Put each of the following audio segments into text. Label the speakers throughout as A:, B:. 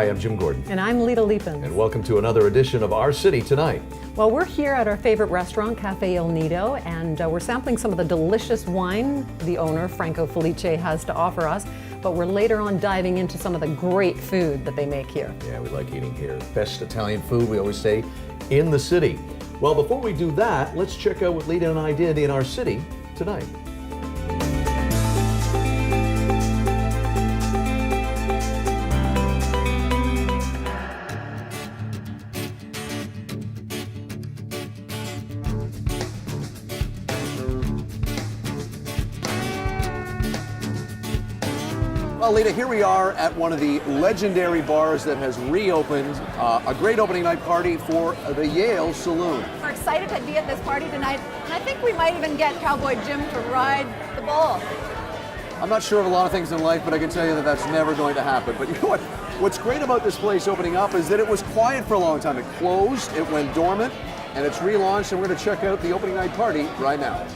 A: Hi, I'm Jim Gordon.
B: And I'm Leeta Liepins.
A: And welcome to another edition of Our City Tonight.
B: Well, we're here at our favorite restaurant, Cafe El Nido, and we're sampling some of the delicious wine the owner, Franco Felice, has to offer us. But we're later on diving into some of the great food that they make here.
A: Yeah, we like eating here. Best Italian food, we always say, in the city. Well, before we do that, let's check out what Leeta and I did in our city tonight.
C: Well, Leeta, here we are at one of the legendary bars that has reopened, a great opening night party for the Yale Saloon.
D: We're excited to be at this party tonight, and I think we might even get Cowboy Jim to ride the bull.
C: I'm not sure of a lot of things in life, but I can tell you that that's never going to happen. But you know what? What's great about this place opening up is that it was quiet for a long time. It closed, it went dormant, and it's relaunched, and we're going to check out the opening night party right now.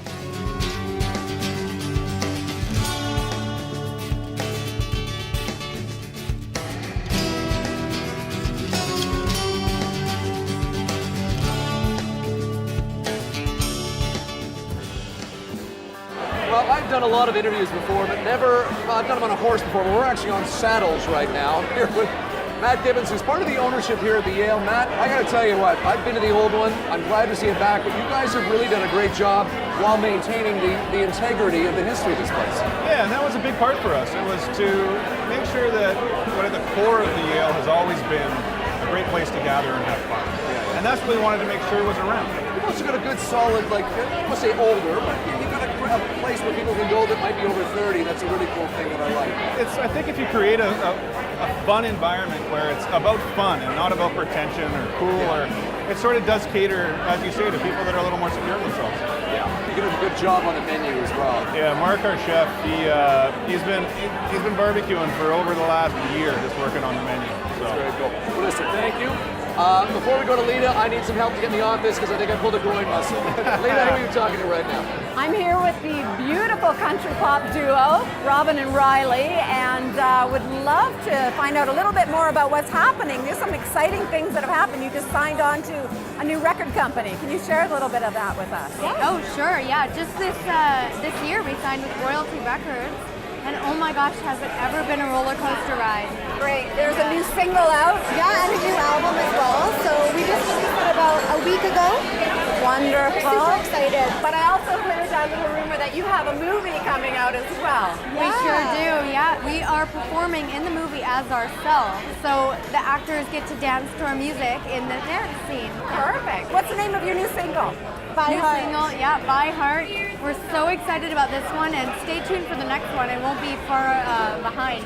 C: Well, I've done a lot of interviews before, but never, I've done them on a horse before, but we're actually on saddles right now. I'm here with Matt Gibbons, who's part of the ownership here at the Yale. Matt, I gotta tell you what, I've been to the old one, I'm glad to see it back, but you guys have really done a great job while maintaining the integrity of the history of this place.
E: Yeah, and that was a big part for us. It was to make sure that what at the core of the Yale has always been a great place to gather and have fun. And that's what we wanted to make sure was around.
C: You've also got a good solid, like, I don't want to say older, but you've got a place where people can go that might be over 30. That's a really cool thing that I like.
E: I think if you create a fun environment where it's about fun and not about pretension or cool, or it sort of does cater, as you say, to people that are a little more secure of themselves.
C: Yeah, you did a good job on the menu as well.
E: Yeah, Mark, our chef, he's been barbecuing for over the last year, just working on the menu. So.
C: That's very cool. Well, listen, thank you. Before we go to Leeta, I need some help to get in the office because I think I pulled a groin muscle. Leeta, who are you talking to right now?
D: I'm here with the beautiful country pop duo, Robin and Riley, and would love to find out a little bit more about what's happening. There's some exciting things that have happened. You just signed on to a new record company. Can you share a little bit of that with us?
F: Oh, sure, yeah. Just this year we signed with Royalty Records, and oh my gosh, has it ever been a roller coaster ride.
D: Great. There's a new single out.
G: Yeah, and a new album as well. So we just released it about a week ago.
D: Wonderful.
G: Super excited.
D: But I also heard a little rumor that you have a movie coming out as well.
F: We sure do, yeah. We are performing in the movie as ourselves. So the actors get to dance to our music in the dance scene.
D: Perfect. What's the name of your new single?
G: By
F: New
G: heart.
F: single, yeah, By Heart. We're so excited about this one, and stay tuned for the next one. It won't be far behind.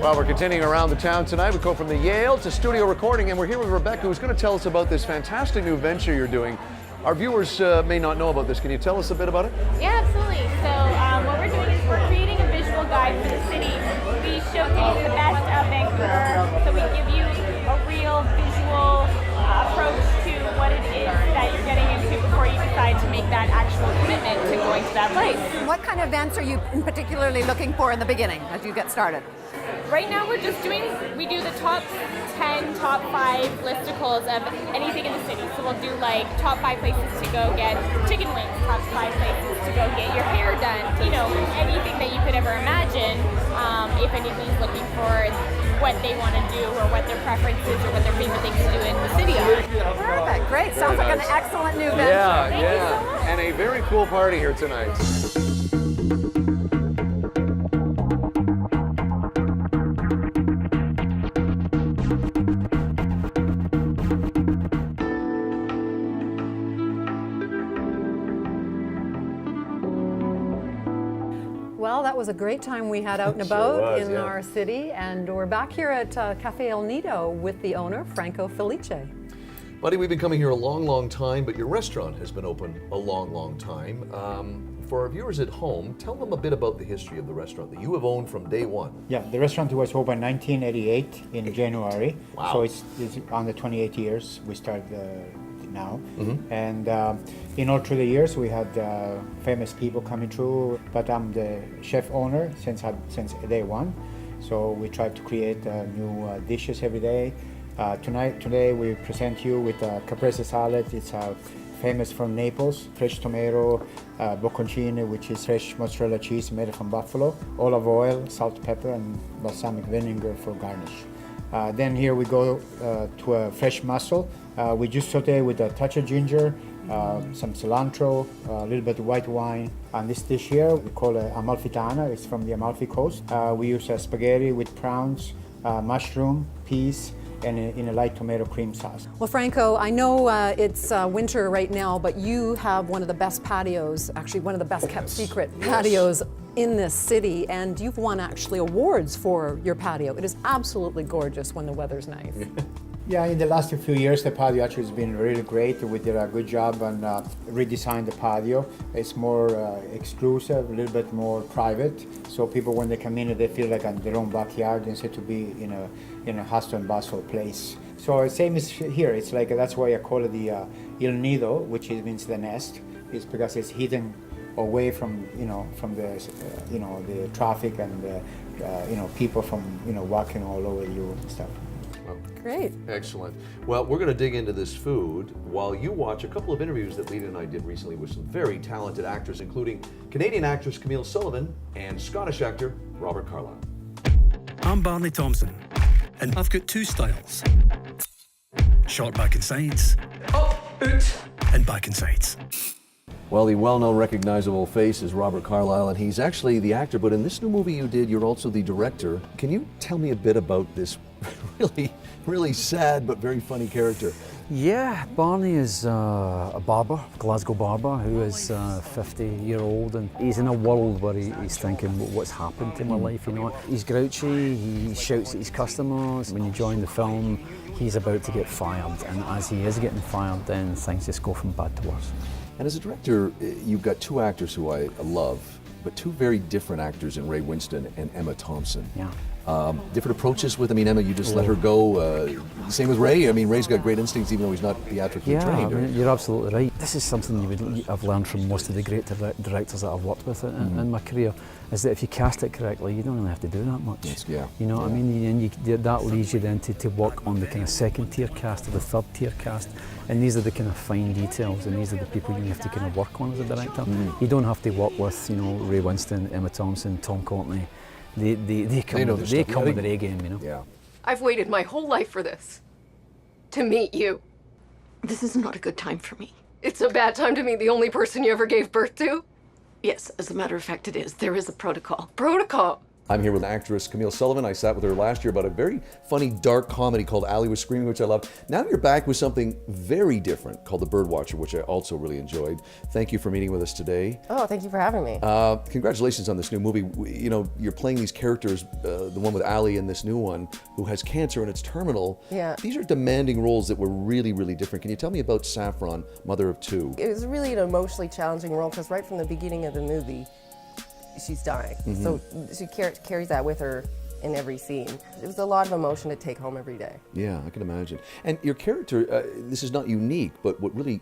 C: Well, we're continuing around the town tonight. We go from the Yale to studio recording, and we're here with Rebecca, who's going to tell us about this fantastic new venture you're doing. Our viewers may not know about this. Can you tell us a bit about it?
H: Yeah, absolutely. So what we're doing is we're creating a visual guide for the city. We showcase the best of Vancouver, so we give you a real visual approach to what it is that you're getting into before you decide to make that actual commitment to going to that place.
D: What kind of events are you particularly looking for in the beginning as you get started?
H: Right now we do the top 10, top 5 listicles of anything in the city. So we'll do like top 5 places to go get chicken wings, top 5 places to go get your hair done, you know, anything that you could ever imagine. If anybody's looking for what they want to do or what their preferences or what their favorite things to do in the city are.
D: Perfect, great. Sounds like an excellent new venture.
C: Yeah,
H: Thank you so much.
C: And a very cool party here tonight.
B: Well, that was a great time we had out and about in our city, and we're back here at Cafe El Nido with the owner, Franco Felice.
A: Buddy, we've been coming here a long, long time, but your restaurant has been open a long, long time. for our viewers at home, tell them a bit about the history of the restaurant that you have owned from day one.
I: Yeah, the restaurant was opened in 1988 in January.
A: Wow.
I: So it's on the 28 years we started now. And in all through the years we had famous people coming through, but I'm the chef owner since day one. So we try to create new dishes every day. Today we present you with a caprese salad. It's famous from Naples, fresh tomato, bocconcini, which is fresh mozzarella cheese made from buffalo, olive oil, salt, pepper, and balsamic vinegar for garnish. Then here we go to a fresh mussel. We just saute with a touch of ginger, some cilantro, a little bit of white wine. And this dish here we call Amalfitana. It's from the Amalfi Coast. We use spaghetti with prawns, mushroom, peas, and in a light tomato cream sauce.
B: Well, Franco, I know it's winter right now, but you have one of the best patios, actually one of the best kept secret patios in this city, and you've won actually awards for your patio. It is absolutely gorgeous when the weather's nice.
I: Yeah, in the last few years, the patio actually has been really great. We did a good job on redesigned the patio. It's more exclusive, a little bit more private. So people, when they come in, they feel like in their own backyard instead to be in a hustle and bustle place. So same as here. It's like that's why I call it the Il Nido, which means the nest. It's because it's hidden away from the traffic and people from walking all over you and stuff.
B: Great.
A: Excellent. Well, we're going to dig into this food while you watch a couple of interviews that Leeta and I did recently with some very talented actors, including Canadian actress Camille Sullivan and Scottish actor Robert Carlyle.
J: I'm Barney Thompson, and I've got two styles. Short back and sides, and back and sides.
A: Well, the well-known, recognizable face is Robert Carlyle, and he's actually the actor, but in this new movie you did, you're also the director. Can you tell me a bit about this really sad but very funny character?
K: Yeah, Barney is a barber, Glasgow barber, who is 50-year-old, and he's in a world where he's thinking, what's happened to my life, He's grouchy, he shouts at his customers. When you join the film, he's about to get fired, and as he is getting fired, then things just go from bad to worse.
A: And as a director, you've got two actors who I love, but two very different actors in Ray Winston and Emma Thompson.
K: Yeah.
A: Different approaches with, Emma, you just let her go. Same with Ray. Ray's got great instincts even though he's not theatrically trained.
K: You're absolutely right. This is something I've learned from most of the great directors that I've worked with in my career, is that if you cast it correctly, you don't really have to do that much.
A: Yes, yeah.
K: You know what I mean? And that leads you then to work on the kind of second tier cast or the third tier cast. And these are the kind of fine details, and these are the people you have to kind of work on as a director. You don't have to work with, Ray Winston, Emma Thompson, Tom Courtenay. They come with their A game,
A: Yeah.
L: I've waited my whole life for this. To meet you. This is not a good time for me. It's a bad time to meet the only person you ever gave birth to? Yes, as a matter of fact it is. There is a protocol. Protocol!
A: I'm here with actress Camille Sullivan. I sat with her last year about a very funny, dark comedy called Allie Was Screaming, which I loved. Now you're back with something very different called The Birdwatcher, which I also really enjoyed. Thank you for meeting with us today.
L: Oh, thank you for having me.
A: Congratulations on this new movie. You're playing these characters, the one with Allie and this new one, who has cancer and it's terminal.
L: Yeah.
A: These are demanding roles that were really, really different. Can you tell me about Saffron, mother of two?
L: It was really an emotionally challenging role because right from the beginning of the movie, she's dying. So she carries that with her in every scene. It was a lot of emotion to take home every day.
A: Yeah, I can imagine. And your character, this is not unique, but what really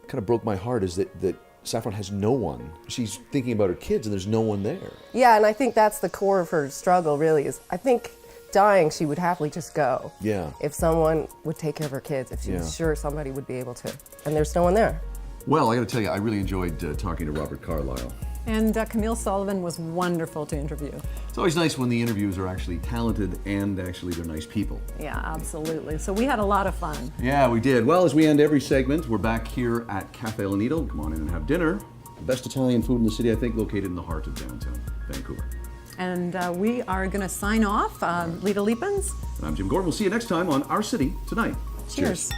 A: kind of broke my heart is that Saffron has no one. She's thinking about her kids and there's no one there.
L: Yeah, and I think that's the core of her struggle really is, I think dying, she would happily just go.
A: Yeah.
L: If someone would take care of her kids, if she was sure somebody would be able to. And there's no one there.
A: Well, I got to tell you, I really enjoyed talking to Robert Carlyle.
B: And Camille Sullivan was wonderful to interview.
A: It's always nice when the interviews are actually talented and actually they're nice people.
B: Yeah, absolutely. So we had a lot of fun.
A: Yeah, we did. Well, as we end every segment, we're back here at Cafe El Nido. Come on in and have dinner. The best Italian food in the city, I think, located in the heart of downtown Vancouver.
B: And we are going to sign off. Leeta Liepins.
A: And I'm Jim Gordon. We'll see you next time on Our City Tonight.
B: Cheers.